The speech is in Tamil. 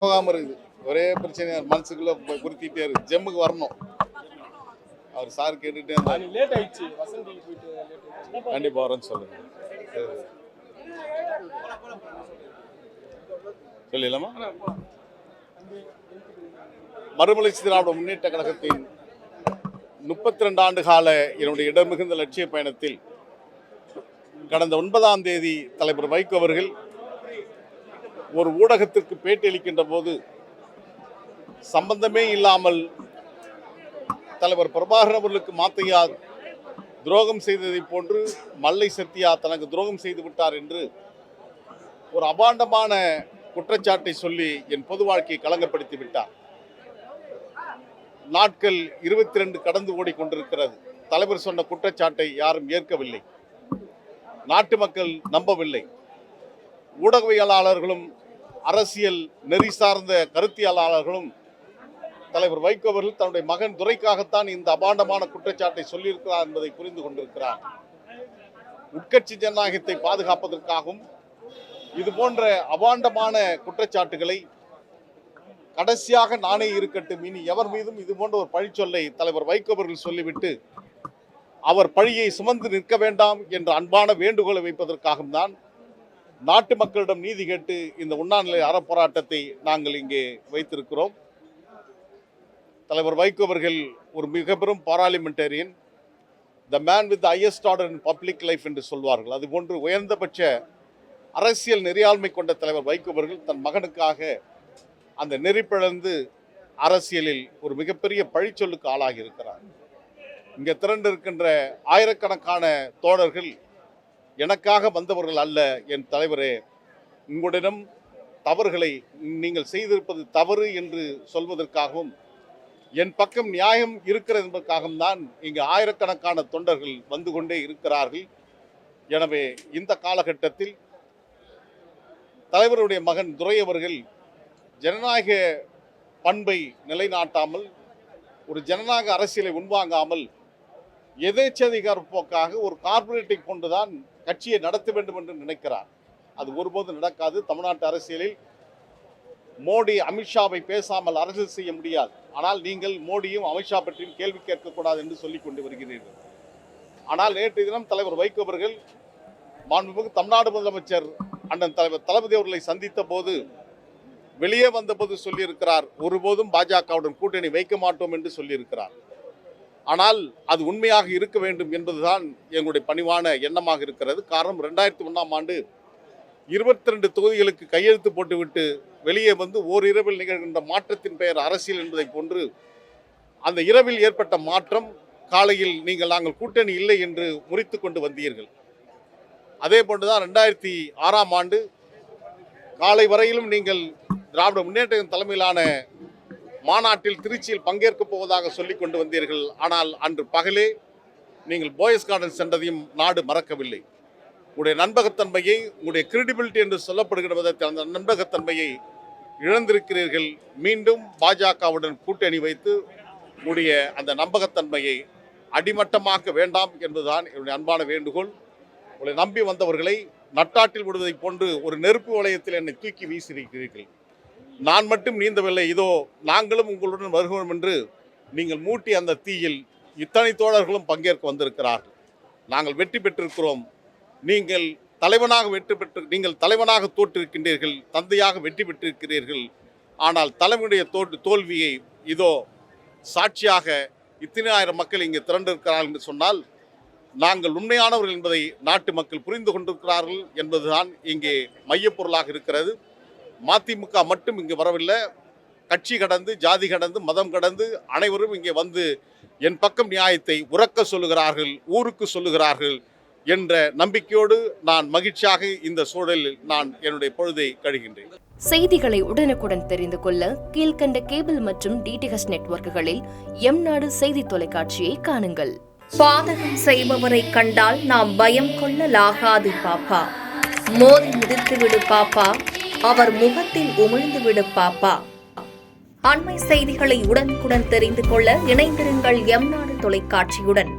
போகாம இருக்குது. ஒரே பிரச்சனை மனசுக்குள்ள குறித்திட்டே இருக்கு. ஜெம்முக்கு வரணும். அவர் சார் கேட்டுட்டே இருந்தாரு. லேட் ஆயிடுச்சு. வசந்தி போயிட்டு லேட் ஆயிடுச்சு. கண்டிப்பா வரேன்னு சொல்லுங்க. சொல்லலாமா? மறுமலர்ச்சி திராவிட முன்னேற்ற கழகத்தின் 32 ஆண்டு கால என்னுடைய இடமிகுந்த லட்சிய பயணத்தில் கடந்த 9ஆம் தேதி தலைவர் வைகோ அவர்கள் ஒரு ஊடகத்திற்கு பேட்டி அளிக்கின்ற போது சம்பந்தமே இல்லாமல் தலைவர் பிரபாகரன் அவர்களுக்கு மாத்தையா துரோகம் செய்ததை போன்று மல்லை சத்யா தனக்கு துரோகம் செய்து விட்டார் என்று ஒரு அபாண்டமான குற்றச்சாட்டை சொல்லி என் பொது வாழ்க்கையை களங்கப்படுத்தி விட்டார். நாட்கள் 22 கடந்து ஓடிக்கொண்டிருக்கிறது. தலைவர் சொன்ன குற்றச்சாட்டை யாரும் ஏற்கவில்லை. நாட்டு மக்கள் நம்பவில்லை. ஊடகவியலாளர்களும் அரசியல் நெறி சார்ந்த கருத்தியலாளர்களும் தலைவர் வைகோ அவர்கள் தன்னுடைய மகன் துரைக்காகத்தான் இந்த அபாண்டமான குற்றச்சாட்டை சொல்லியிருக்கிறார் என்பதை புரிந்து கொண்டிருக்கிறார். உட்கட்சி ஜனநாயகத்தை பாதுகாப்பதற்காகவும் இது போன்ற அபாண்டமான குற்றச்சாட்டுகளை கடைசியாக நானே இருக்கட்டும், இனி எவர் மீதும் இது போன்ற ஒரு பழிச்சொல்லை தலைவர் வைகோ அவர்கள் சொல்லிவிட்டு அவர் பழியை சுமந்து நிற்க வேண்டாம் என்ற அன்பான வேண்டுகோளை வைப்பதற்காகவும் தான் நாட்டு மக்களிடம் நீதி கேட்டு இந்த உண்ணாநிலை அறப்போராட்டத்தை நாங்கள் இங்கே வைத்திருக்கிறோம். தலைவர் வைகோ அவர்கள் ஒரு மிக பெரும் parliamentarian, the man with the highest order in public life என்று சொல்வார்கள். அதுபோன்று உயர்ந்தபட்ச அரசியல் நெறியாண்மை கொண்ட தலைவர் வைகோ அவர்கள் தன் மகனுக்காக அந்த நெறிப்பிழந்து அரசியலில் ஒரு மிகப்பெரிய பழிச்சொல்லுக்கு ஆளாகி இருக்கிறார். இங்கே திரண்டிருக்கின்ற ஆயிரக்கணக்கான தோழர்கள் எனக்காக வந்தவர்கள் அல்ல. என் தலைவரே, உங்களிடம் தவறுகளை நீங்கள் செய்திருப்பது தவறு என்று சொல்வதற்காகவும் என் பக்கம் நியாயம் இருக்கிறது என்பதற்காகவும் தான் இங்கு ஆயிரக்கணக்கான தொண்டர்கள் வந்து கொண்டே இருக்கிறார்கள். எனவே இந்த காலகட்டத்தில் தலைவருடைய மகன் துரை அவர்கள் ஜனநாயக பண்பை நிலைநாட்டாமல், ஒரு ஜனநாயக அரசியலை உள்வாங்காமல் எதேச்சதிகார போக்காக ஒரு கார்பரேட்டை கொண்டுதான் கட்சியை நடத்த வேண்டும் என்று நினைக்கிறார். அது ஒருபோதும் நடக்காது. தமிழ்நாட்டு அரசியலில் மோடி அமித்ஷாவை பேசாமல் அரசியல் செய்ய முடியாது. ஆனால் நீங்கள் மோடியும் அமித்ஷா பற்றியும் கேள்வி கேட்கக்கூடாது என்று சொல்லிக் கொண்டு வருகிறீர்கள். ஆனால் நேற்று தினம் தலைவர் வைகோ அவர்கள் மாண்புமிகு தமிழ்நாடு முதலமைச்சர் அண்ணன் தலைவர் தளபதி அவர்களை சந்தித்த போது வெளியே வந்தபோது சொல்லியிருக்கிறார், ஒருபோதும் பாஜகவுடன் கூட்டணி வைக்க மாட்டோம் என்று சொல்லியிருக்கிறார். ஆனால் அது உண்மையாக இருக்க வேண்டும் என்பதுதான் எங்களுடைய பணிவான எண்ணமாக இருக்கிறது. காரணம், 2001ஆம் ஆண்டு 22 தொகுதிகளுக்கு கையெழுத்து போட்டுவிட்டு வெளியே வந்து ஓரிரவில் நிகழ்கின்ற மாற்றத்தின் பெயர் அரசியல் என்பதை போன்று அந்த இரவில் ஏற்பட்ட மாற்றம் காலையில் நாங்கள் கூட்டணி இல்லை என்று முறித்து கொண்டு வந்தீர்கள். அதே போன்றுதான் 2006ஆம் ஆண்டு காலை வரையிலும் நீங்கள் திராவிட முன்னேற்ற தலைமையிலான மாநாட்டில் திருச்சியில் பங்கேற்கப் போவதாக சொல்லிக் கொண்டு வந்தீர்கள். ஆனால் அன்று பகலே நீங்கள் போயஸ் கார்டன் சென்றதையும் நாடு மறக்கவில்லை. உங்களுடைய நம்பகத்தன்மையை, உங்களுடைய கிரெடிபிலிட்டி என்று சொல்லப்படுகிற விதத்தில் அந்த நம்பகத்தன்மையை இழந்திருக்கிறீர்கள். மீண்டும் பாஜகவுடன் கூட்டணி வைத்து உங்களுடைய அந்த நம்பகத்தன்மையை அடிமட்டமாக்க வேண்டாம் என்பதுதான் என்னுடைய அன்பான வேண்டுகோள். உங்களை நம்பி வந்தவர்களை நட்டாற்றில் விடுவதை போன்று ஒரு நெருப்பு வளையத்தில் என்னை தூக்கி வீசியிருக்கிறீர்கள். நான் மட்டும் நீந்தவில்லை, இதோ நாங்களும் உங்களுடன் வருகிறோம் என்று நீங்கள் மூட்டி அந்த தீயில் இத்தனை தோழர்களும் பங்கேற்க வந்திருக்கிறார்கள். நாங்கள் வெற்றி பெற்றிருக்கிறோம். நீங்கள் தலைவனாக தோற்றிருக்கின்றீர்கள், தந்தையாக வெற்றி பெற்றிருக்கிறீர்கள். ஆனால் தலைவனுடைய தோல்வியை இதோ சாட்சியாக இத்தனை ஆயிரம் மக்கள் இங்கே திரண்டிருக்கிறார்கள் என்று சொன்னால் நாங்கள் உண்மையானவர்கள் என்பதை நாட்டு மக்கள் புரிந்து கொண்டிருக்கிறார்கள் என்பதுதான் இங்கே மையப்பொருளாக இருக்கிறது. மதிமுக மட்டும் இங்கு வரவில்லை. கட்சி கடந்து, ஜாதி கடந்து, மதம் கடந்து அனைவரும் இங்கே வந்து என் பக்கம் நியாயத்தை உறக்க சொல்லுகிறார்கள், ஊருக்கு சொல்லுகிறார்கள் என்ற நம்பிக்கையோடு நான் மகிழ்ச்சியாக இந்த சூழலில் நான் என்னுடைய பொழுதை கழிகின்றேன். செய்திகளை உடனுக்குடன் தெரிந்து கொள்ள கீழ்கண்ட கேபிள் மற்றும் டிடிஹெச் நெட்வொர்க்குகளில் எம்நாடு செய்தி தொலைக்காட்சியை காணுங்கள். பாதகம் செய்பவரை கண்டால் நாம் பயம் கொள்ளலாகாது பாப்பா. மோதி மிதித்துவிடு பாப்பா, அவர் முகத்தில் உமிழ்ந்துவிடு பாப்பா. அண்மை செய்திகளை உடனுக்குடன் தெரிந்து கொள்ள இணைந்திருங்கள் எம்நாடு தொலைக்காட்சியுடன்.